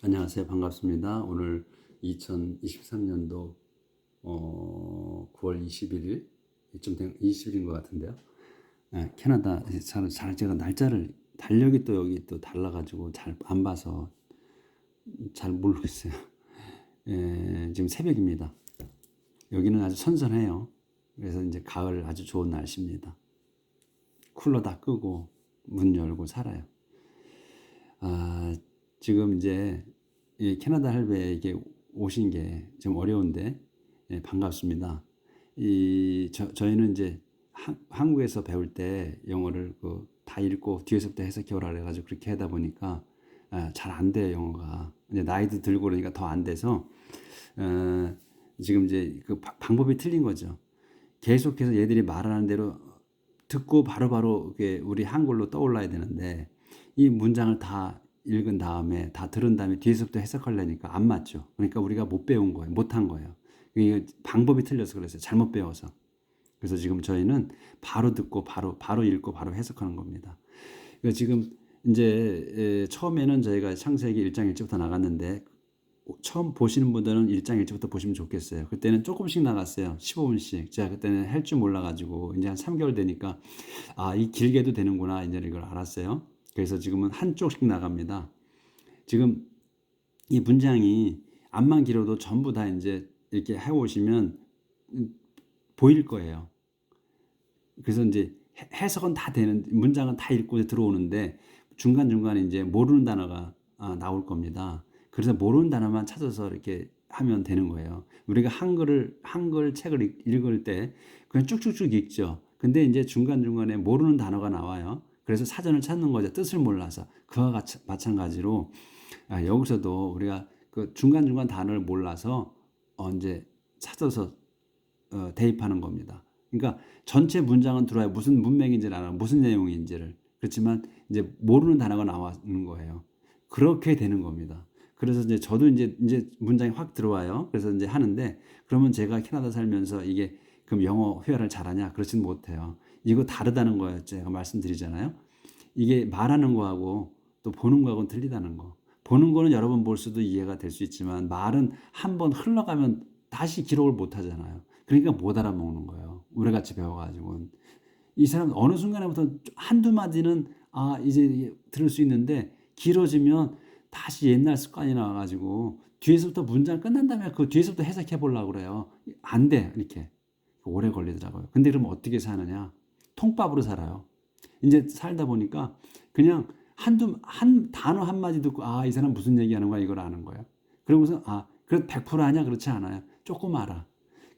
안녕하세요. 반갑습니다. 오늘 2023년도 9월 21일 이쯤 된 20일인 것 같은데요. 캐나다 제가 날짜를 달력이 또 여기 또 달라가지고 잘 안 봐서 잘 모르겠어요. 지금 새벽입니다. 여기는 아주 선선해요. 그래서 이제 가을 아주 좋은 날씨입니다. 쿨러 다 끄고 문 열고 살아요. 지금 이제 이 캐나다 할배에 이게 오신 게 좀 어려운데 반갑습니다. 저희는 이제 한국에서 배울 때 영어를 다 읽고 뒤에서부터 해석해 오라 그래가지고 그렇게 하다 보니까 잘 안 돼요, 영어가. 이제 나이도 들고 그러니까 더 안 돼서 지금 이제 그 방법이 틀린 거죠. 계속해서 얘들이 말하는 대로 듣고 바로바로 우리 한글로 떠올라야 되는데 이 문장을 다 읽은 다음에 다 들은 다음에 뒤에서부터 해석하려니까 안 맞죠. 그러니까 우리가 못 배운 거예요. 못한 거예요. 이게 방법이 틀려서 그랬어요. 잘못 배워서. 그래서 지금 저희는 바로 듣고 바로 읽고 바로 해석하는 겁니다. 그러니까 지금 이제 처음에는 저희가 창세기 1장 1절부터 나갔는데 처음 보시는 분들은 1장 1절부터 보시면 좋겠어요. 그때는 조금씩 나갔어요. 15분씩. 제가 그때는 할 줄 몰라가지고 이제 한 3개월 되니까 이 길게도 되는구나 이제 이걸 알았어요. 그래서 지금은 한쪽씩 나갑니다. 지금 이 문장이 앞만 길어도 전부 다 이제 이렇게 해오시면 보일 거예요. 그래서 이제 해석은 다 되는, 문장은 다 읽고 들어오는데 중간중간에 이제 모르는 단어가 나올 겁니다. 그래서 모르는 단어만 찾아서 이렇게 하면 되는 거예요. 우리가 한글 책을 읽을 때 그냥 쭉쭉쭉 읽죠. 근데 이제 중간중간에 모르는 단어가 나와요. 그래서 사전을 찾는 거죠. 뜻을 몰라서. 그와 마찬가지로 여기서도 우리가 그 중간중간 단어를 몰라서 이제 찾아서 대입하는 겁니다. 그러니까 전체 문장은 들어야 무슨 문맥인지를 알아, 무슨 내용인지를. 그렇지만 이제 모르는 단어가 나오는 거예요. 그렇게 되는 겁니다. 그래서 이제 저도 이제 문장이 확 들어와요. 그래서 이제 하는데 그러면 제가 캐나다 살면서 이게 그럼 영어 회화를 잘하냐? 그렇지는 못해요. 이거 다르다는 거예요. 제가 말씀드리잖아요. 이게 말하는 거하고 또 보는 거하고는 틀리다는 거. 보는 거는 여러 번 볼 수도 이해가 될 수 있지만 말은 한 번 흘러가면 다시 기록을 못 하잖아요. 그러니까 못 알아먹는 거예요. 우리같이 배워가지고. 이 사람 어느 순간부터 한두 마디는 이제 들을 수 있는데 길어지면 다시 옛날 습관이 나와가지고 뒤에서부터 문장 끝난 다음에 그 뒤에서부터 해석해 보려고 그래요. 안 돼. 이렇게. 오래 걸리더라고요. 근데 그러면 어떻게 사느냐? 통밥으로 살아요. 이제 살다 보니까 그냥 한 단어 한마디 듣고 이 사람 무슨 얘기하는 거야 이걸 아는 거예요. 그러고서 그래도 100% 아냐? 그렇지 않아요. 조금 알아.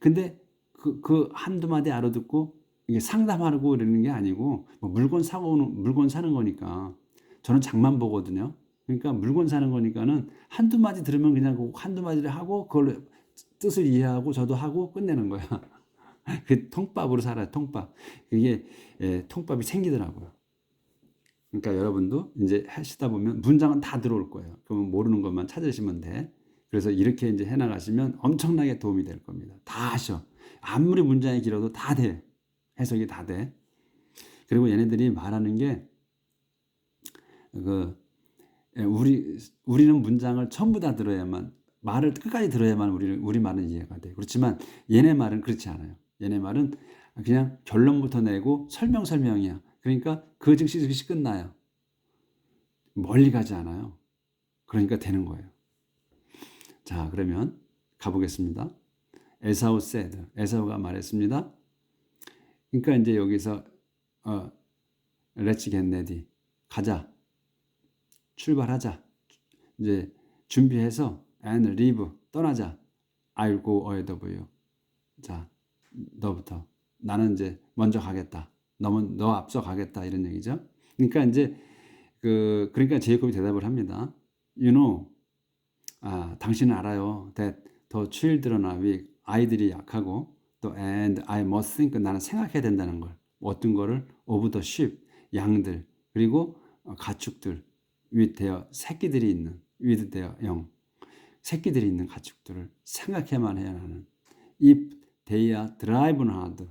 근데 그 한두 마디 알아듣고 이게 상담하고 이러는 게 아니고 뭐 물건 사는 거니까 저는 장만 보거든요. 그러니까 물건 사는 거니까는 한두 마디 들으면 그냥 그 한두 마디를 하고 그걸로 뜻을 이해하고 저도 하고 끝내는 거야. 그 통밥으로 살아요. 통밥. 그게 통밥이 생기더라고요. 그러니까 여러분도 이제 하시다 보면 문장은 다 들어올 거예요. 그러면 모르는 것만 찾으시면 돼. 그래서 이렇게 이제 해나가시면 엄청나게 도움이 될 겁니다. 다 하셔. 아무리 문장이 길어도 다 돼. 해석이 다 돼. 그리고 얘네들이 말하는 게 우리는 문장을 전부 다 들어야만, 말을 끝까지 들어야만 우리 말은 이해가 돼. 그렇지만 얘네 말은 그렇지 않아요. 얘네 말은 그냥 결론부터 내고 설명이야. 그러니까 그 즉시 끝나요. 멀리 가지 않아요. 그러니까 되는 거예요. 자, 그러면 가보겠습니다. 에사우 said. 에사우가 말했습니다. 그러니까 이제 여기서 Let's get ready. 가자. 출발하자. 이제 준비해서 and leave. 떠나자. I'll go ahead of you. 자, 너부터. 나는 이제 먼저 가겠다. 너 앞서 가겠다. 이런 얘기죠. 그러니까 이제 그러니까 제이콥이 대답을 합니다. You know, 당신은 알아요. that the children are weak. 아이들이 약하고 또 and I must think. 나는 생각해야 된다는 걸. 어떤 거를 of the sheep. 양들. 그리고 가축들. with their 새끼들이 있는 with their young. 새끼들이 있는 가축들을 생각해만 해야 하는. If they are driving hard.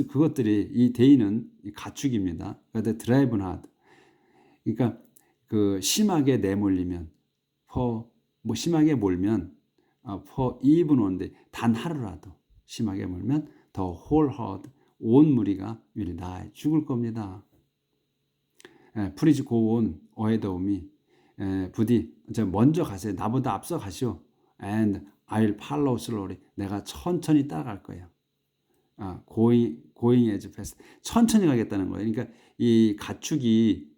그것들이 이 they는 가축입니다. 그런데 driving hard. 그러니까 심하게 내몰리면 for 뭐 심하게 몰면 for even one day 단 하루라도 심하게 몰면 the whole herd 온 무리가 will die 죽을 겁니다. Please go on ahead of me. 부디 먼저 가세요. 나보다 앞서 가시오. And I'll follow slowly. 내가 천천히 따라갈 거예요. going as fast. 천천히 가겠다는 거예요. 그러니까 이 가축이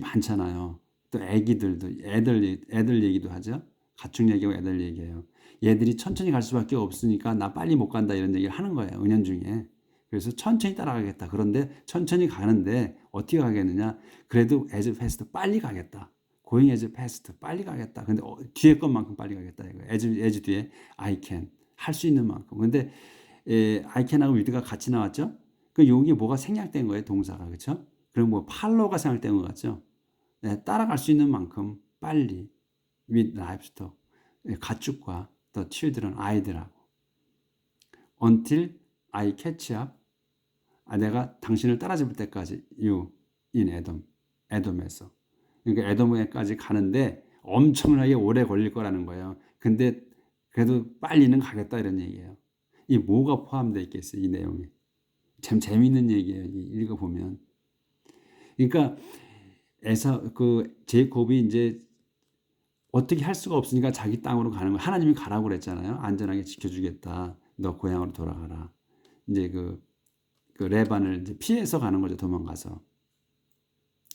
많잖아요. 또 애들 얘기도 하죠. 가축 얘기하고 애들 얘기해요. 얘들이 천천히 갈 수밖에 없으니까 나 빨리 못 간다 이런 얘기를 하는 거예요. 은연중에. 그래서 천천히 따라가겠다. 그런데 천천히 가는데 어떻게 가겠느냐? 그래도 as fast 빨리 가겠다. going as fast 빨리 가겠다. 근데 뒤에 것만큼 빨리 가겠다. 이거. as 뒤에 I can 할 수 있는 만큼. 근데 I can하고 with가 같이 나왔죠? 그 여기 뭐가 생략된 거예요, 동사가. 그렇죠? 그리고 뭐 follow가 생략된 것 같죠? 따라갈 수 있는 만큼 빨리 with livestock 가축과 the children 아이들하고 until I catch up 내가 당신을 따라잡을 때까지 you in 에돔에서 그러니까 에돔에까지 가는데 엄청나게 오래 걸릴 거라는 거예요. 근데 그래도 빨리는 가겠다 이런 얘기예요. 이 뭐가 포함되어 있겠어요, 이 내용에. 참 재미있는 얘기예요, 읽어보면. 그러니까 제이콥이 이제 어떻게 할 수가 없으니까 자기 땅으로 가는 거예요. 하나님이 가라고 그랬잖아요. 안전하게 지켜주겠다. 너 고향으로 돌아가라. 이제 그 레반을 이제 피해서 가는 거죠, 도망가서.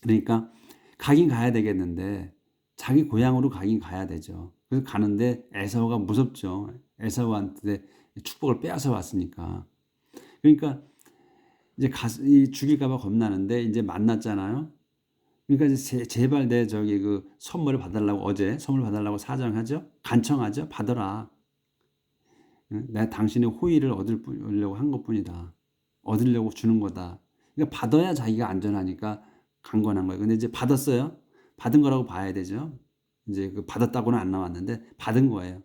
그러니까 가긴 가야 되겠는데 자기 고향으로 가긴 가야 되죠. 그래서 가는데 에사우가 무섭죠. 에사우한테 축복을 빼앗아 왔으니까. 그러니까 이제 죽일까봐 겁나는데 이제 만났잖아요. 그러니까 이제 제발 내 선물을 받으려고 어제 선물 받으려고 사정하죠. 간청하죠. 받아라. 내가 당신의 호의를 얻으려고 한 것뿐이다. 얻으려고 주는 거다. 그러니까 받아야 자기가 안전하니까 강권한 거예요. 근데 이제 받았어요. 받은 거라고 봐야 되죠. 이제 받았다고는 안 나왔는데 받은 거예요.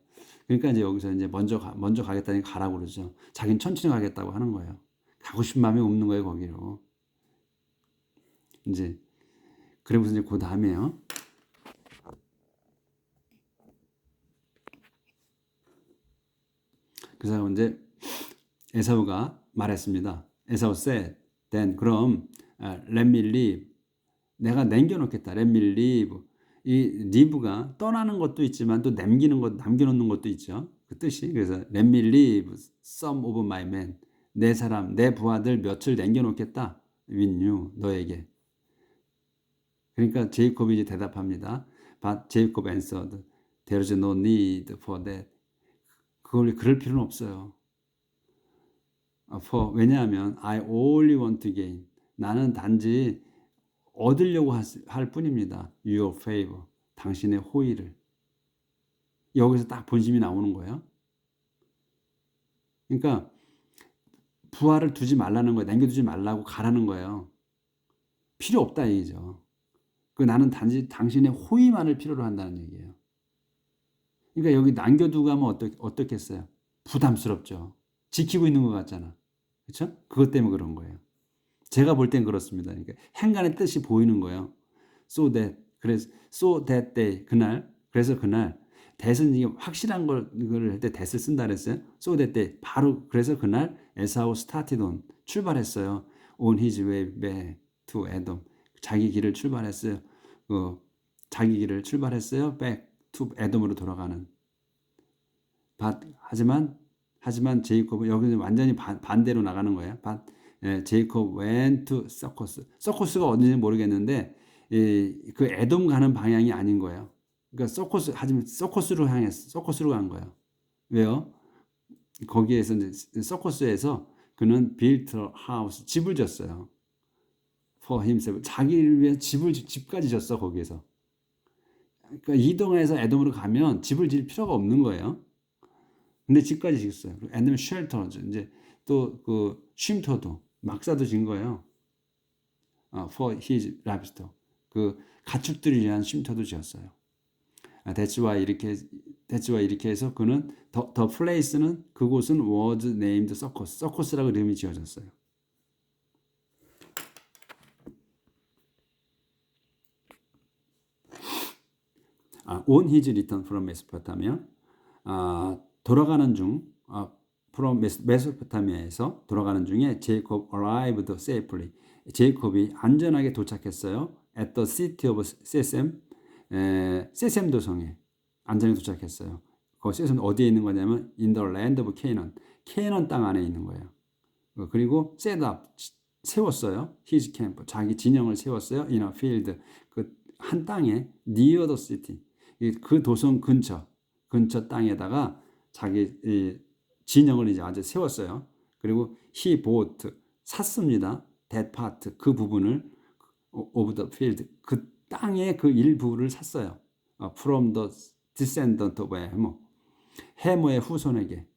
그러니까 이제 여기서 이제 먼저 가겠다니 가라고 그러죠. 자기는 천천히 가겠다고 하는 거예요. 가고 싶은 마음이 없는 거예요, 거기로. 이제 그러면서 이제 그 다음에요. 그래서 이제 에사우가 말했습니다. 에사우 said, then 그럼 let me leave. 내가 남겨놓겠다. let me leave. 이 leave가 떠나는 것도 있지만 또 남겨놓는 것도 있죠. 그 뜻이. 그래서 let me leave some of my men. 내 부하들 며칠 남겨놓겠다. with you, 너에게. 그러니까 제이콥이 이제 대답합니다. But Jacob answered, there is no need for that. 그럴 필요는 없어요. 왜냐하면 I only want to gain. 나는 단지 얻으려고 할 뿐입니다. Your favor. 당신의 호의를. 여기서 딱 본심이 나오는 거예요. 그러니까 부하를 두지 말라는 거예요. 남겨두지 말라고 가라는 거예요. 필요 없다 얘기죠. 나는 단지 당신의 호의만을 필요로 한다는 얘기예요. 그러니까 여기 남겨두고 하면 어떻겠어요? 부담스럽죠. 지키고 있는 것 같잖아. 그렇죠? 그것 때문에 그런 거예요. 제가 볼 땐 그렇습니다. 그러니까 행간의 뜻이 보이는 거예요. So that day 그래서 그날 that은 이게 확실한 걸 할 때 that을 쓴다 그랬어요. So that day 바로 그래서 그날 에사우 started on 출발했어요. On his way back to Edom. 자기 길을 출발했어요. back to 에돔으로 돌아가는. 하지만 제이콥은 여기는 완전히 반대로 나가는 거예요. 제이콥 went to 서커스가 어딘지 모르겠는데 그 에돔 가는 방향이 아닌 거예요. 그러니까 서커스로 간 거예요. 왜요? 거기에서 이제 서커스에서 그는 built a house 집을 졌어요. for himself 자기를 위해 집까지 졌어 거기에서. 그러니까 이동해서 에돔으로 가면 집을 질 필요가 없는 거예요. 근데 집까지 짓었어요. and shelter 이제 또 쉼터도 막사도 진 거예요. for his livestock 그 가축들을 위한 쉼터도 지었어요. That's why 이렇게 해서 그는 the place는 그곳은 was named 서커스라고 이름이 지어졌어요. on his return from Mesopotamia, 돌아가는 중, from 메소포타미아에서 돌아가는 중에 제이콥 arrived safely. 제이콥이 안전하게 도착했어요. at the city of 세셈, 세셈 도성에 안전하게 도착했어요. 그 세셈 어디에 있는 거냐면 in the land of Canaan, 캐넌 땅 안에 있는 거예요. 그리고 set up, 세웠어요. his camp, 자기 진영을 세웠어요. in a field, 그 한 땅에 near the city, 그 도성 근처 땅에다가 자기 진영을 이제 아주 세웠어요. 그리고 he bought, 샀습니다. that part, 그 부분을 of the field, 그 땅의 그 일부를 샀어요. from the descendant of 해모, 해모의 후손에게.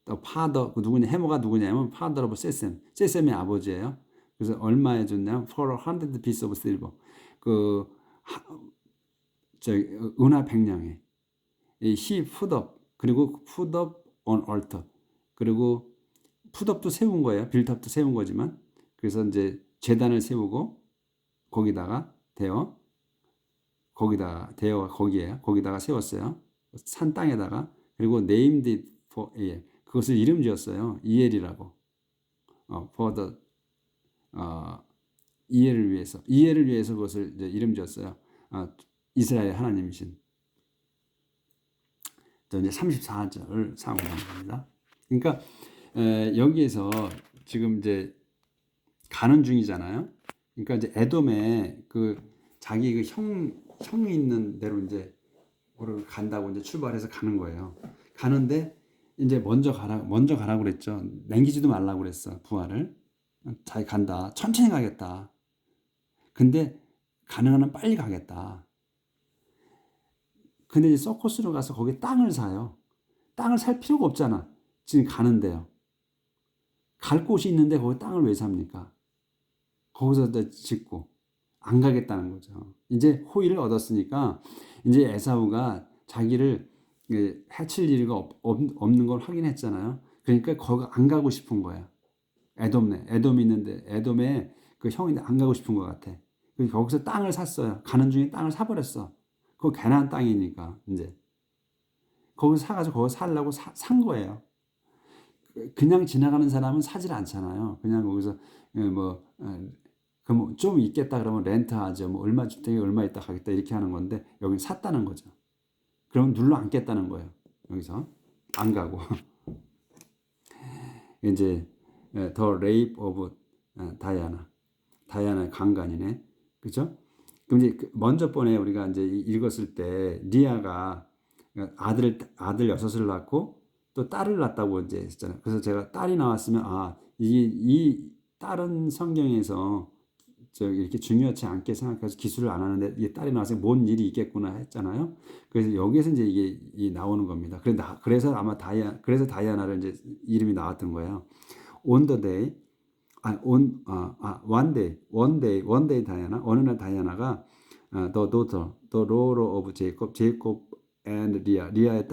또 father, 그 누구냐, 해모가 누구냐면 father of 세셈, 세셈의 아버지예요. 그래서 얼마에 줬냐면 for 100 piece of silver, 그 은하 100냥에 he put up, 그리고 put up on altar, 그리고 put up도 세운 거예요. built up도 세운 거지만, 그래서 이제 제단을 세우고 거기다가 거기다가 세웠어요. 산 땅에다가. 그리고 named it for 이엘, 그것을 이름 지었어요. 이엘이라고. for the 이엘을 위해서 그것을 이제 이름 지었어요. 이스라엘 하나님이신. 이제 34절을 사용하는 겁니다. 그러니까 여기에서 지금 이제 가는 중이잖아요. 그러니까 이제 에돔에 그 자기 그 형이 있는 데로 이제 간다고 이제 출발해서 가는 거예요. 가는데 이제 먼저 가라고 그랬죠. 남기지도 말라고 그랬어. 부하를. 자기 간다. 천천히 가겠다. 근데 가능한 빨리 가겠다. 근데 이제 서코스로 가서 거기 땅을 사요. 땅을 살 필요가 없잖아. 지금 가는데요. 갈 곳이 있는데 거기 땅을 왜 삽니까? 거기서 짓고 안 가겠다는 거죠. 이제 호의를 얻었으니까 이제 에사우가 자기를 해칠 일이 없는 걸 확인했잖아요. 그러니까 거기 안 가고 싶은 거야. 에돔이 있는데 에돔에 그 형인데 안 가고 싶은 것 같아. 거기서 땅을 샀어요. 가는 중에 땅을 사버렸어. 그거 가나안 땅이니까 이제 거기서 사가지고 거기 살려고 산 거예요. 그냥 지나가는 사람은 사질 않잖아요. 그냥 거기서 그럼 좀 있겠다 그러면 렌트하죠. 뭐 얼마 주택에 얼마 있다 가겠다 이렇게 하는 건데 여기 샀다는 거죠. 그럼 눌러 앉겠다는 거예요. 여기서 안 가고 이제 The Rape of 다이아나의 강간이네, 그죠? 그럼 이제 먼저 번에 우리가 이제 읽었을 때 리아가 아들 6을 낳고 또 딸을 낳았다고 이제 했잖아요. 그래서 제가 딸이 나왔으면 이 딸은 성경에서 이렇게 중요하지 않게 생각해서 기술을 안 하는데 이 딸이 나와서 뭔 일이 있겠구나 했잖아요. 그래서 여기에서 이제 이게 나오는 겁니다. 그래서 아마 그래서 다이아나를 이제 이름이 나왔던 거예요. On the day, one day 다이아나, 어느 날 다이아나가 the daughter of Jacob and 리아의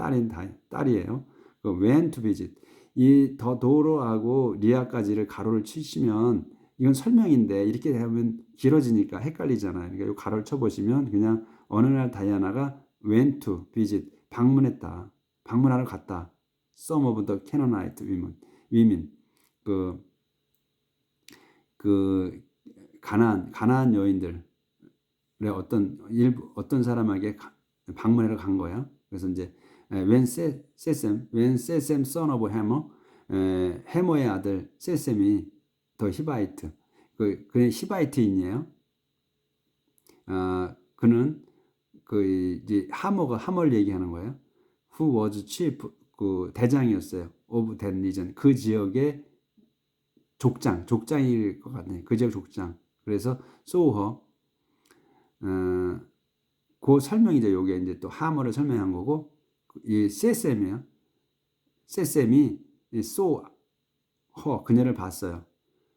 딸이에요. went to visit. 이 더 도로하고 리아까지를 가로를 치시면 이건 설명인데 이렇게 하면 길어지니까 헷갈리잖아요. 그러니까 이 가로를 쳐보시면 그냥 어느 날 다이아나가 went to visit, 방문하러 갔다. Some of the Canaanite women, 그 가나안 여인들의 어떤 사람에게 방문하러 간 거야. 그래서 이제 when 세셈 son of 해머, 해머의 아들 세셈이 더 히바이트, 그는 히바이트인이에요. 그는 이제 하머를 얘기하는 거예요. Who was chief, 그 대장이었어요. of that region, 그 지역의 족장일 것 같네요. 그 지역 족장. 그래서 소호, 그 설명이죠. 요게 이제 또 하머를 설명한 거고, 이 세셈이요. 세셈이 그녀를 봤어요.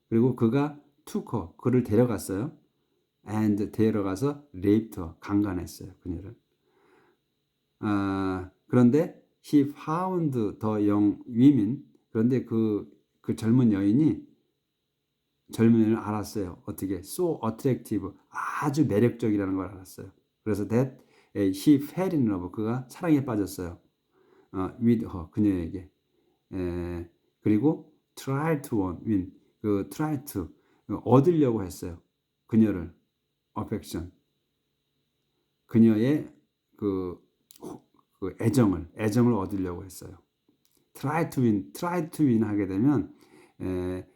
그리고 그가 그를 데려갔어요. and 데려가서 raped, 강간했어요. 그녀를. 그런데 he found the young women, 그런데 그 젊은 여인을 알았어요. 어떻게? so attractive, 아주 매력적이라는 걸 알았어요. 그래서 that he fell in love. 그가 사랑에 빠졌어요. with her. 그녀에게. 그리고 try to win. 그 try to 얻으려고 했어요. 그녀를 affection. 그녀의 그 애정을 얻으려고 했어요. try to win 하게 되면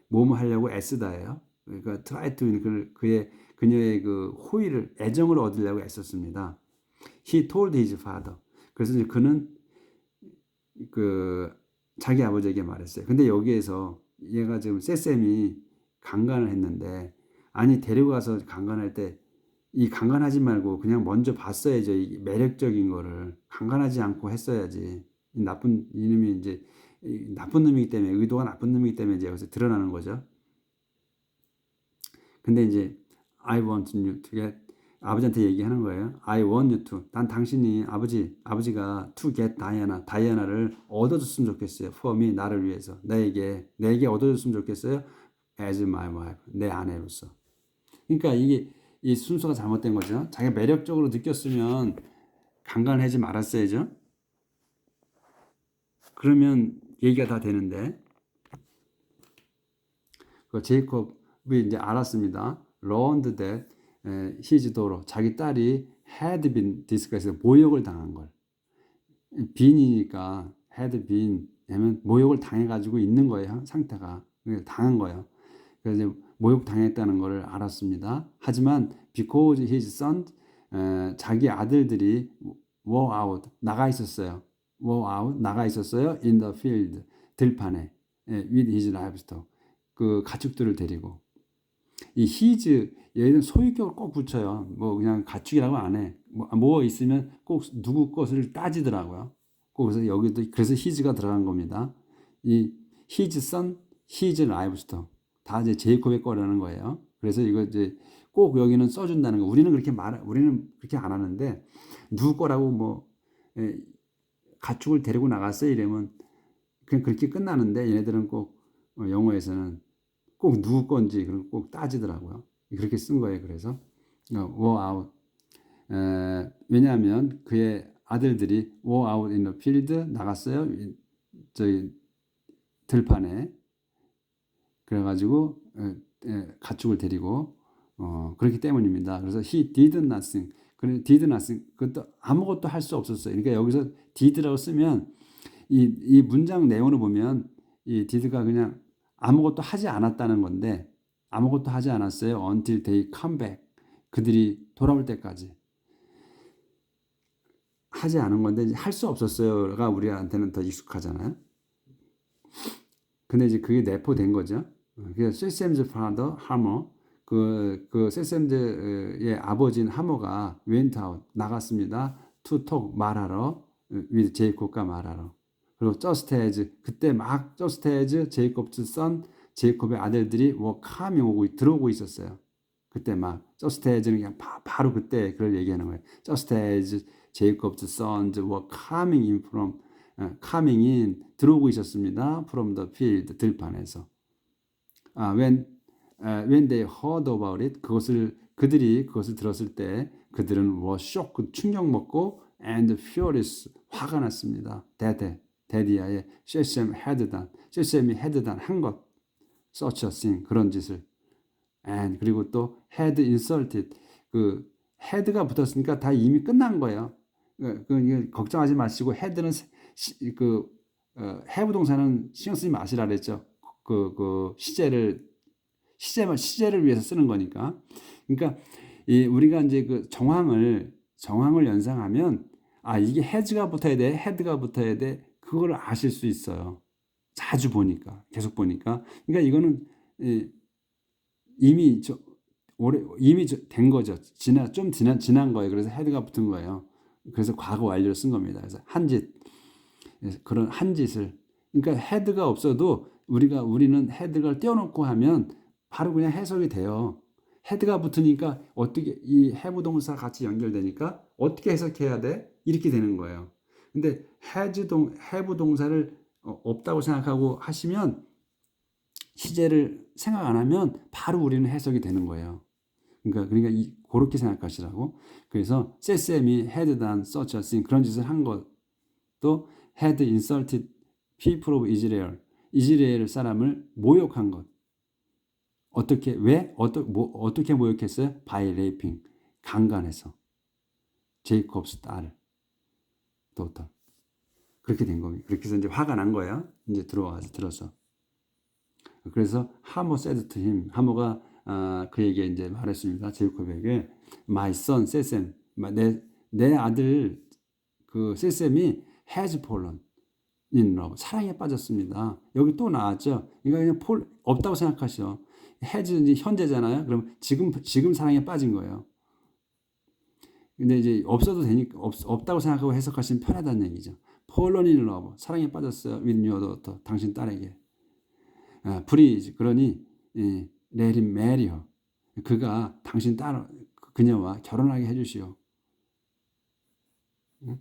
뭐뭐 하려고 애쓰다예요. 그러니까 try to win 그녀의 그 호의를 애정을 얻으려고 애썼습니다. He told his father. 그래서 이제 그는 그 자기 아버지에게 말했어요. 근데 여기에서 얘가 지금 세쌤이 강간을 했는데 아니 데려가서 강간할 때 이 강간하지 말고 그냥 먼저 봤어야죠. 이 매력적인 거를 강간하지 않고 했어야지. 이 나쁜 이놈이 이제 나쁜 놈이기 때문에 의도가 나쁜 놈이기 때문에 이제 여기서 드러나는 거죠. 근데 이제 I want you to get 아버지한테 얘기하는 거예요. I want you to. 난 당신이 아버지가 to get 다이아나를 얻어줬으면 좋겠어요. For me 나를 위해서 내게 얻어줬으면 좋겠어요. As my wife 내 아내로서. 그러니까 이게 이 순서가 잘못된 거죠. 자기가 매력적으로 느꼈으면 강간하지 말았어야죠. 그러면 얘기가 다 되는데 그 제이콥이 이제 알았습니다. learned that his daughter 자기 딸이 had been disgraced 모욕을 당한 걸. been이니까 had been 하면 모욕을 당해가지고 있는 거예요. 상태가 당한 거예요. 그래서 모욕 당했다는 것을 알았습니다. 하지만 because his son 자기 아들들이 were out 나가 있었어요. in the field 들판에 with his livestock 그 가축들을 데리고 이 his 얘는 소유격을 꼭 붙여요. 뭐 그냥 가축이라고 안 해. 뭐 있으면 꼭 누구 것을 따지더라고요. 그래서 여기도 그래서 his가 들어간 겁니다. 이 his son, his livestock 다 이제 제이콥의 거라는 거예요. 그래서 이거 이제 꼭 여기는 써준다는 거. 우리는 그렇게 안 하는데 누구 거라고 뭐 가축을 데리고 나갔어요 이러면 그냥 그렇게 끝나는데 얘네들은 꼭 영어에서는 꼭 누구 건지 그런 꼭 따지더라고요. 그렇게 쓴 거예요. 그래서 were out. 왜냐하면 그의 아들들이 were out in the field 나갔어요. 저기 들판에. 그래가지고 가축을 데리고 그렇기 때문입니다. 그래서 he did nothing. did nothing. 그것도 아무것도 할 수 없었어요. 그러니까 여기서 did라고 쓰면 이 문장 내용을 보면 이 did가 그냥 아무것도 하지 않았다는 건데 아무것도 하지 않았어요. until they come back. 그들이 돌아올 때까지 하지 않은 건데 할 수 없었어요가 우리한테는 더 익숙하잖아요. 근데 이제 그게 내포된 거죠. 그래서 세셈즈 father 하머 그 세셈즈의 아버지인 하머가 went out 나갔습니다. to talk 말하러 with 제이콥과 말하러. 그리고 just as 그때 막 just as 제이콥's son 제이콥의 아들들이 were coming 들어오고 있었어요. 그때 막 just as는 그냥 바로 그때 그걸 얘기하는 거예요. just as Jacob's sons were coming in 들어오고 있었습니다. from the field 들판에서. when they heard about it 그들이 그것을 들었을 때 그들은 were shocked 충격 먹고 and furious 화가 났습니다. 데디아의 셰셈이 had 한 것 such a thing 그런 짓을 and 그리고 또 had insulted 그 had가 붙었으니까 다 이미 끝난 거예요. 걱정하지 마시고 had는 have 동사는 신경 쓰지 마시라 그랬죠. 시제를 위해서 쓰는 거니까. 그러니까 우리가 이제 그 정황을 연상하면 이게 has가 붙어야 돼, had가 붙어야 돼. 그걸 아실 수 있어요. 자주 보니까, 계속 보니까. 그러니까 이거는 이미 된 거죠. 지난 거예요. 그래서 had가 붙은 거예요. 그래서 과거 완료를 쓴 겁니다. 그래서 그런 한 짓을. 그러니까 had가 없어도 우리는 had를 떼어놓고 하면 바로 그냥 해석이 돼요. had가 붙으니까 어떻게 이 have 동사 같이 연결되니까 어떻게 해석해야 돼? 이렇게 되는 거예요. 근데 have 동사를 없다고 생각하고 하시면 시제를 생각 안 하면 바로 우리는 해석이 되는 거예요. 그러니까 그렇게 생각하시라고. 그래서 세셈이 had done such a thing, 그런 짓을 한 것도 had insulted people of Israel, 이스라엘 사람을 모욕한 것. 어떻게, 왜? 어떻게 모욕했어요? by raping, 강간해서. 제이콥스 딸을, daughter. 그렇게 된 겁니다. 그렇게 해서 이제 화가 난 거예요. 이제 들어서. 그래서 하모 said to him, 하모가 그에게 이제 말했습니다. 제이콥에게, my son 세셈, 내 아들 그 세셈이 has fallen in love, 사랑에 빠졌습니다. 여기 또 나왔죠. 이거 그냥 없다고 생각하시죠. has 이제 현재잖아요. 그럼 지금 사랑에 빠진 거예요. 근데 이제 없어도 되니까 없다고 생각하고 해석하시면 편하다는 얘기죠. fallen in love, 사랑에 빠졌어요. with your daughter, 당신 딸에게. please, 그러니 let him marry her, 그가 당신 딸 그녀와 결혼하게 해주시오. 응?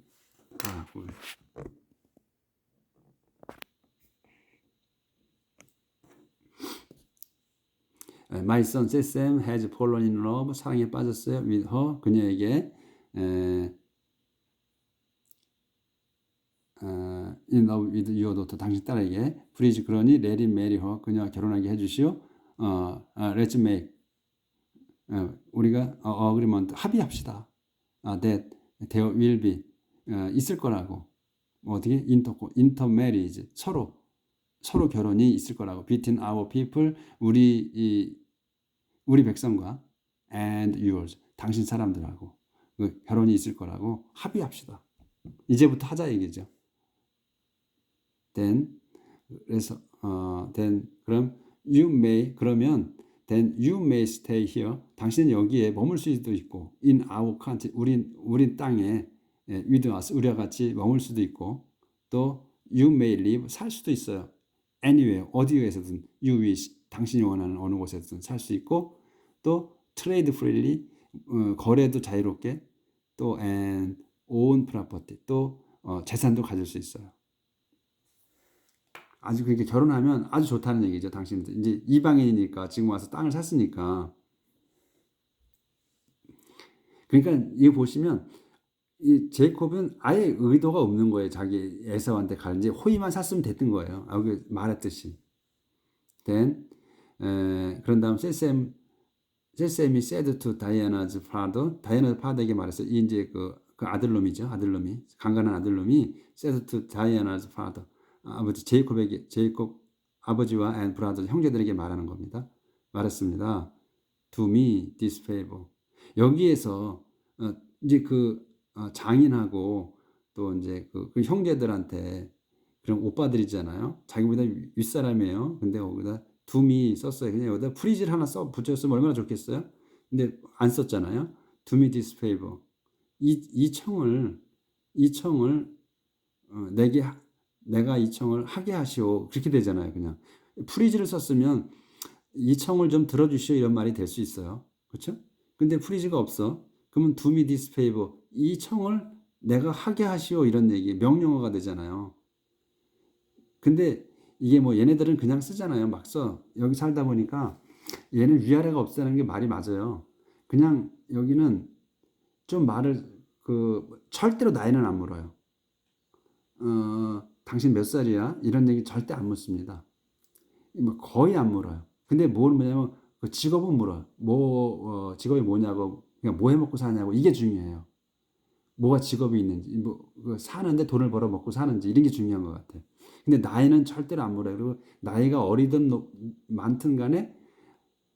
My son Sesam has fallen in love, 사랑에 빠졌어요. with her, 그녀에게 in love with your daughter, 당신 딸에게. please, 그러니 let him marry her, 그녀와 결혼하게 해주시오. let's make, 우리가 agreement, 합의합시다. that there will be, 있을 거라고. 어떻게? intermarriage, 서로 결혼이 있을 거라고. between our people, 우리 백성과 and yours, 당신 사람들하고 결혼이 있을 거라고 합의합시다. 이제부터 하자 얘기죠. then, 그래서 then, 그러면 then you may stay here, 당신은 여기에 머물 수도 있고, in our country, 우리 땅에 with us, 우리와 같이 머물 수도 있고, 또 you may live, 살 수도 있어요. anywhere, 어디에서든 you wish, 당신이 원하는 어느 곳에서든 살 수 있고, 또 trade freely, 거래도 자유롭게, 또 and own property, 또 재산도 가질 수 있어요. 아주 그렇게 결혼하면 아주 좋다는 얘기죠. 당신들 이제 이방인이니까 지금 와서 땅을 샀으니까. 그러니까 이거 보시면 이 제이콥은 아예 의도가 없는 거예요. 자기 에사우한테 갈 이제 호의만 샀으면 됐던 거예요. 여기 말했듯이. then 그런 다음 세셈이 said to Diana's father, 다이아나 파더에게 말했어요. 이제 그 아들놈이죠. 아들놈이, 강간한 아들놈이 said to Diana's father, 아버지 제이콥 아버지와 and brothers, 형제들에게 말하는 겁니다. 말했습니다. do me this favor. 여기에서 이제 장인하고 또 이제 그 형제들한테, 그런 오빠들이잖아요. 자기보다 윗사람이에요. 근데 거기다 do me 썼어요. 그냥 여기다 프리즈를 하나 붙였으면 얼마나 좋겠어요. 근데 안 썼잖아요. do me this favor. 이 청을 내가 이 청을 하게 하시오, 그렇게 되잖아요. 그냥 프리즈를 썼으면 이 청을 좀 들어주시오, 이런 말이 될 수 있어요. 그렇죠? 근데 프리즈가 없어. 그러면 do me this favor, 이 청을 내가 하게 하시오, 이런 얘기, 명령어가 되잖아요. 근데 이게 뭐 얘네들은 그냥 쓰잖아요. 막 써. 여기 살다 보니까 얘는 위아래가 없다는 게 말이 맞아요. 그냥 여기는 좀 말을 절대로 나이는 안 물어요. 당신 몇 살이야? 이런 얘기 절대 안 묻습니다. 뭐 거의 안 물어요. 근데 뭘 뭐냐면 그 직업은 물어요. 직업이 뭐냐고, 그냥 뭐 해먹고 사냐고, 이게 중요해요. 뭐가 직업이 있는지, 사는데 돈을 벌어 먹고 사는지, 이런 게 중요한 것 같아요. 근데 나이는 절대로 안 물어요. 그리고 나이가 어리든 많든 간에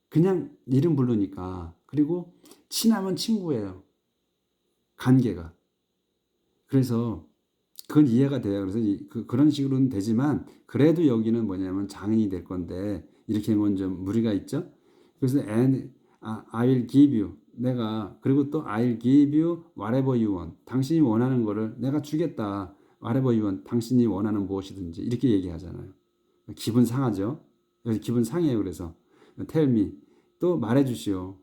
그냥 이름 부르니까. 그리고 친하면 친구예요. 관계가. 그래서 그건 이해가 돼요. 그래서 그런 식으로는 되지만, 그래도 여기는 뭐냐면 장인이 될 건데 이렇게 하면 좀 무리가 있죠. 그래서 and I will give you, 그리고 또 I'll give you whatever you want, 당신이 원하는 거를 내가 주겠다. whatever you want, 당신이 원하는 무엇이든지, 이렇게 얘기하잖아요. 기분 상하죠. 여기서 기분 상해요. 그래서 tell me, 또 말해주시오.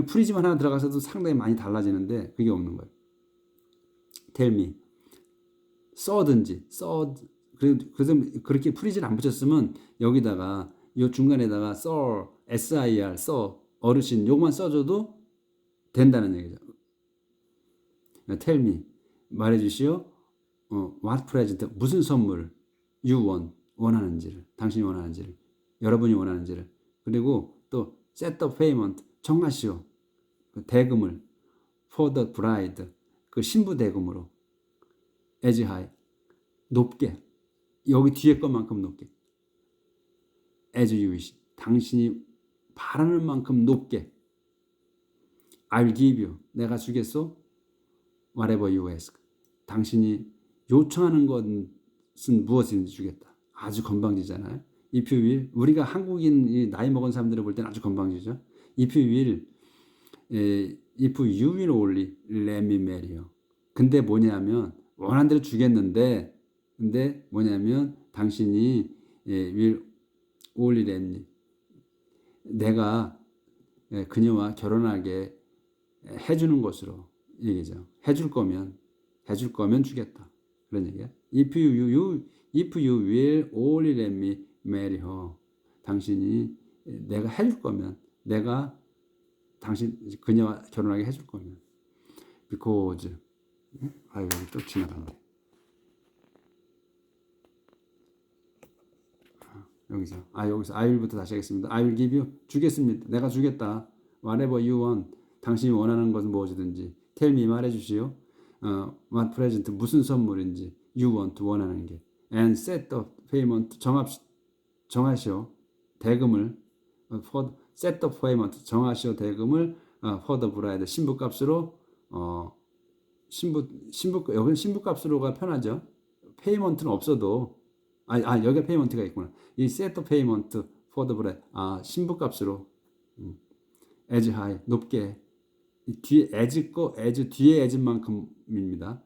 프리즈만 하나 들어가서도 상당히 많이 달라지는데 그게 없는 거예요. tell me, 그래서 그렇게 프리즈를 안 붙였으면 여기다가 요 중간에다가 sir, SIR, 어르신, 요것만 써줘도 된다는 얘기죠. Tell me, 말해주시오. What present, 무슨 선물 you want, 원하는지를, 당신이 원하는지를, 여러분이 원하는지를. 그리고 또 set the payment, 정하시오. 그 대금을 for the bride, 그 신부 대금으로 as high, 높게, 여기 뒤에 것만큼 높게, as you wish, 당신이 바라는 만큼 높게. I'll give you, 내가 주겠소. whatever you ask, 당신이 요청하는 것은 무엇인지 주겠다. 아주 건방지잖아요. If you will, 우리가 한국인 나이 먹은 사람들을 볼 때는 아주 건방지죠. If you will, if you will only let me marry you. 근데 뭐냐면 원하는 대로 주겠는데, 근데 뭐냐면 당신이 will only let me, 내가 그녀와 결혼하게 해주는 것으로 얘기죠. 해줄 거면 주겠다. 그런 얘기야. If you will only let me marry her. 당신이 내가 해줄 거면, 내가 그녀와 결혼하게 해줄 거면. Because, 여기 또 지나갔네. 여기서 I will부터 다시 하겠습니다. I will give you, 주겠습니다. 내가 주겠다. Whatever you want, 당신이 원하는 것은 무엇이든지. Tell me, 말해주시오. What present, 무슨 선물인지. You want, 원하는 게. And set the payment, 정하시오. 대금을. set the payment, 정하시오. 대금을 for the bride, 신부값으로. 여기는 신부값으로가 편하죠. payment는 없어도. 여기가 payment가 있구나. 이 set the payment for the bride, 신부값으로. as high, 높게. 뒤에 as 뒤에 as만큼입니다.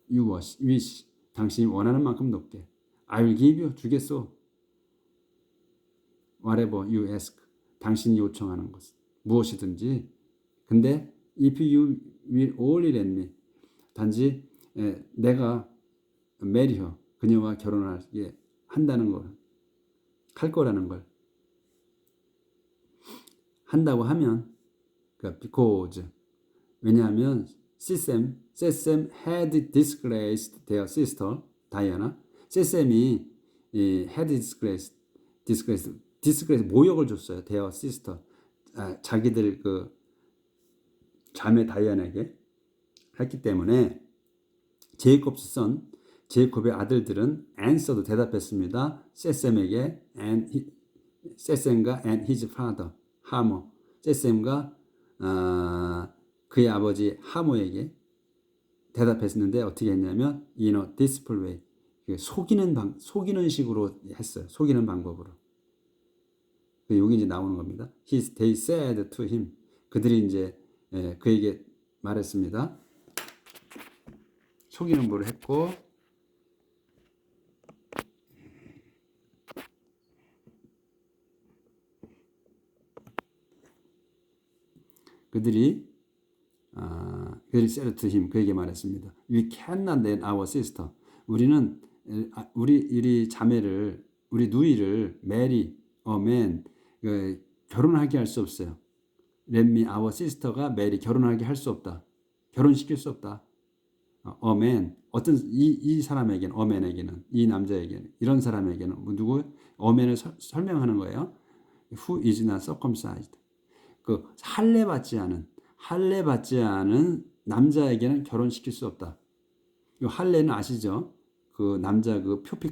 you wish, 당신이 원하는 만큼 높게. I will give you, 주겠소. whatever you ask, 당신이 요청하는 것, 무엇이든지. 근데 if you will only let me, 단지 내가 marry her, 그녀와 결혼하게 한다는 걸, 할 거라는 걸 한다고 하면, 그러니까 because, 왜냐하면 세셈 had disgraced their sister 다이아나. 세셈이 had disgraced 모욕을 줬어요. their sister, 자기들 그 자매 다이아나에게 했기 때문에 제이콥의 아들들은 answered, 대답했습니다. 세셈에게 세셈과 and his father 하모, 세셈과 그의 아버지 하모에게 대답했는데 어떻게 했냐면 in a deceitful way, 속이는 식으로 했어요. 속이는 방법으로. 여기 이제 나오는 겁니다. They said to him, 그들이 이제 그에게 말했습니다. 속이는 뭐를 했고, 그들이 said to him, 그에게 말했습니다. We cannot let our sister, 우리는 우리 자매를, 우리 누이를 marry a man, 결혼하게 할 수 없어요. Let me, our sister가 marry, 결혼하게 할 수 없다. 결혼시킬 수 없다. A man, 어떤 이 사람에게는, a man에게는, 이 남자에게는, 이런 사람에게는 누구? A man을 설명하는 거예요. Who is not circumcised. 그 할례 받지 않은 남자에게는 결혼시킬 수 없다. 이 할례는 아시죠? 그 남자 그 표피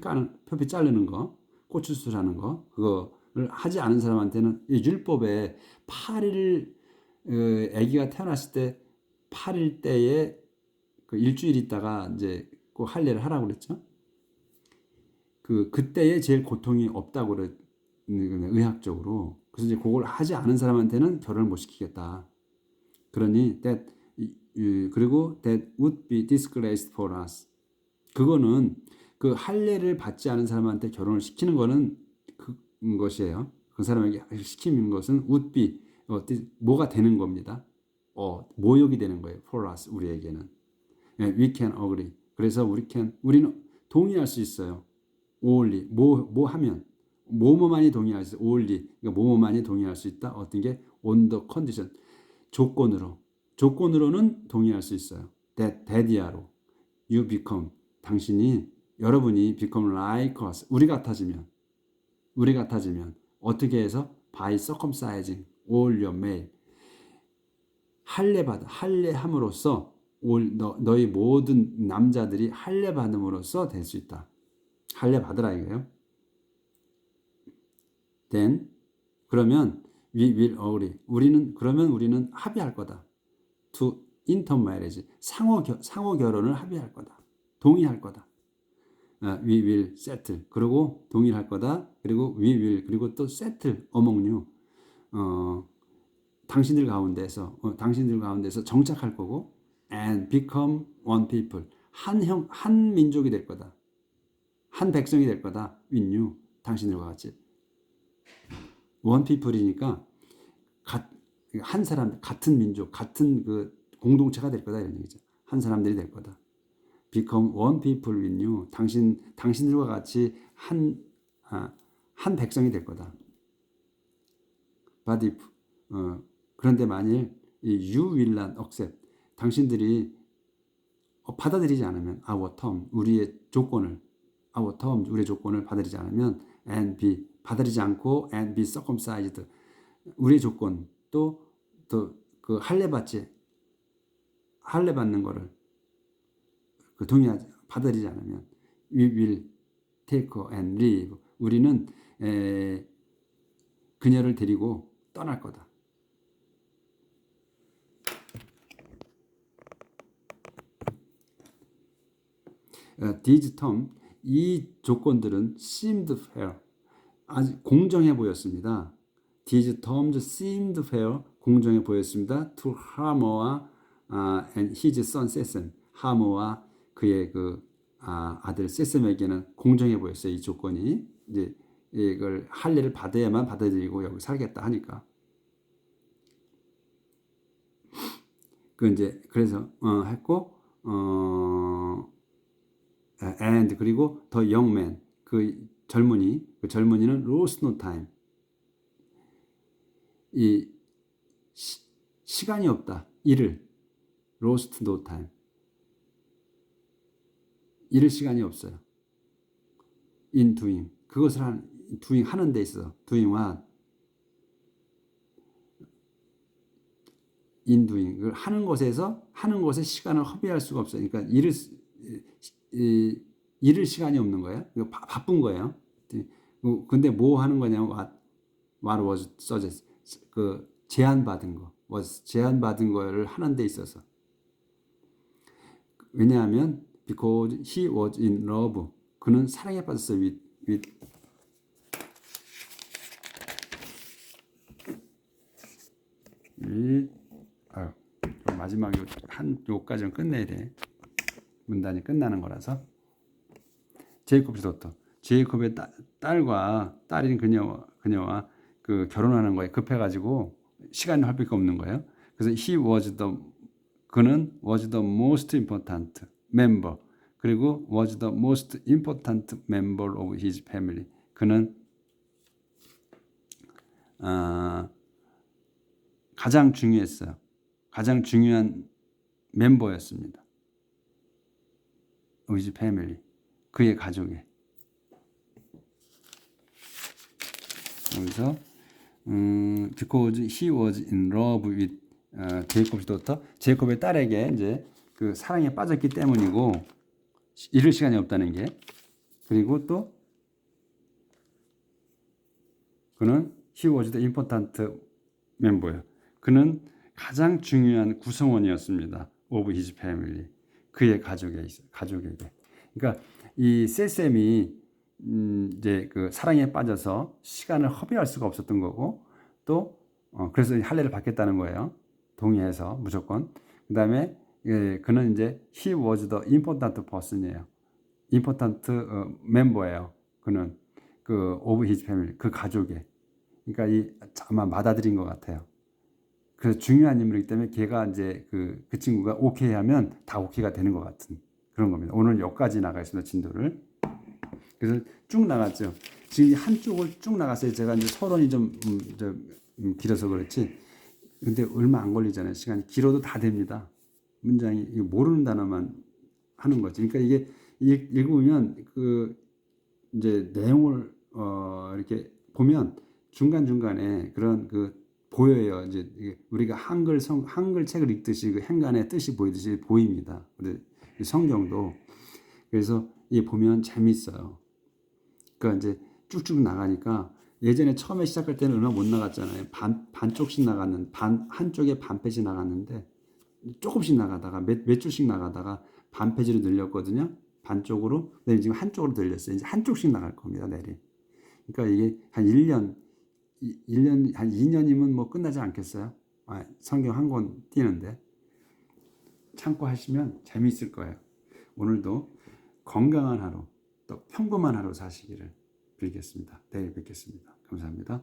자르는 거, 고추 수술하는 거, 그거를 하지 않은 사람한테는 이 율법에 8일, 아기가 태어났을 때 8일 때에 그 일주일 있다가 이제 그 할례를 하라고 그랬죠. 그때에 제일 고통이 없다고 그래, 의학적으로. 그래서 이제 그걸 하지 않은 사람한테는 결혼을 못 시키겠다. 그러니 그리고 that would be disgraced for us. 그거는 그 할례를 받지 않은 사람한테 결혼을 시키는 거는 것이에요. 그 사람에게 시키는 것은 would be, 뭐가 되는 겁니다. 모욕이 되는 거예요. for us, 우리에게는. We can agree. 그래서 우리는 동의할 수 있어요. only, 뭐 하면, 뭐뭐만이 동의할 수 있어요. only, 그러니까 뭐뭐만이 동의할 수 있다. 어떤 게 on the condition, 조건으로는 동의할 수 있어요. that이야로 you become 여러분이 become like us 우리 같아지면 어떻게 해서 by circumcising all your male 할례함으로써 너희 모든 남자들이 할례받음으로써 될 수 있다. 할례받으라 이거예요. Then 그러면 we will agree 우리는 합의할 거다. To intermarriage 상호 결혼을 합의할 거다. 동의할 거다. We will settle 그리고 동의할 거다. 그리고 we will 그리고 또 settle among you 당신들 가운데서 정착할 거고 and become one people 한 민족이 될 거다. 한 백성이 될 거다. with you 당신들과 같이 one people이니까 한 사람 같은 민족 같은 그 공동체가 될 거다 이런 얘기죠. 한 사람들이 될 거다. become one people with you 당신들과 같이 한 백성이 될 거다. but if 그런데 만일 you will not accept 당신들이 받아들이지 않으면 our term 우리의 조건을 받아들이지 않으면 and be 받아들이지 않고 and be circumcised 우리의 조건 또 그 할례받는 거를 그 받아들이지 않으면 we will take her and leave 우리는 그녀를 데리고 떠날 거다. These terms 이 조건들은 seemed fair 아주 공정해 보였습니다. These terms seemed fair 공정해 보였습니다. To Hamo와 and his son Sesem 하모와 그의 그 아들 세셈에게는 공정해 보였어요. 이 조건이 이제 이걸 할례를 받아야만 받아들이고 여기 살겠다 하니까 그 이제 그래서 했고 and 그리고 the young man 그 젊은이는 lost no time 이 시간이 없다. lost no time 잃을 시간이 없어요. in doing 그것을 하는 데 있어서 doing what in doing 그걸 하는 것에 시간을 허비할 수가 없어요. 그러니까 잃을 시간이 없는 거예요. 바쁜 거예요. 근데 뭐 하는 거냐면 what was suggest 그 제안받은 거를 하는 데 있어서 왜냐하면 because he was in love 그는 사랑에 빠졌어요. with 마지막 요까지는 끝내야 돼. 문단이 끝나는 거라서 제이콥의 도터 제이콥의 딸인 그녀와 그 결혼하는 거에 급해가지고 시간이 할 필요가 없는 거예요. 그래서 그는 was the most important member 그리고 was the most important member of his family 그는 가장 중요했어요. 가장 중요한 멤버였습니다. of his family 그의 가족에 여기서 because he was in love with 제이콥의 daughter 제이콥의 딸에게 이제 그 사랑에 빠졌기 때문이고 잃을 시간이 없다는 게 그리고 또 그는 he was the important member예요. 그는 가장 중요한 구성원이었습니다. of his family 그의 가족에게 그러니까 이 세셈이 이제 그 사랑에 빠져서 시간을 허비할 수가 없었던 거고 또 그래서 할례를 받겠다는 거예요. 동의해서 무조건. 그다음에 그는 이제 he was the important person이에요. important member예요. 그는 그 of his family 그 가족에. 그러니까 아마 받아들인 것 같아요. 그래서 중요한 인물이기 때문에 걔가 이제 그 친구가 오케이 하면 다 오케이가 되는 것 같은 그런 겁니다. 오늘 여기까지 나가 있습니다. 진도를. 그래서 쭉 나갔죠. 지금 한쪽을 쭉 나갔어요. 제가 이제 서론이 좀 길어서 그렇지. 근데 얼마 안 걸리잖아요. 시간이 길어도 다 됩니다. 문장이 모르는 단어만 하는 거지. 그러니까 이게 읽으면 그 이제 내용을 이렇게 보면 중간 중간에 그런 그 보여요. 이제 우리가 한글 책을 읽듯이 그 행간의 뜻이 보이듯이 보입니다. 성경도 그래서 이 보면 재밌어요. 그러니까 이제 쭉쭉 나가니까 예전에 처음에 시작할 때는 얼마 못 나갔잖아요. 반쪽씩 나갔는 한쪽에 반 페이지 나갔는데 조금씩 나가다가 몇 줄씩 나가다가 반 페이지로 늘렸거든요. 반쪽으로. 근데 지금 한쪽으로 늘렸어요. 이제 한쪽씩 나갈 겁니다. 내리. 그러니까 이게 한 1년 한 2년이면 뭐 끝나지 않겠어요? 성경 한 권 띄는데 참고하시면 재미있을 거예요. 오늘도 건강한 하루 또 평범한 하루 사시기를 빌겠습니다. 내일 뵙겠습니다. 감사합니다.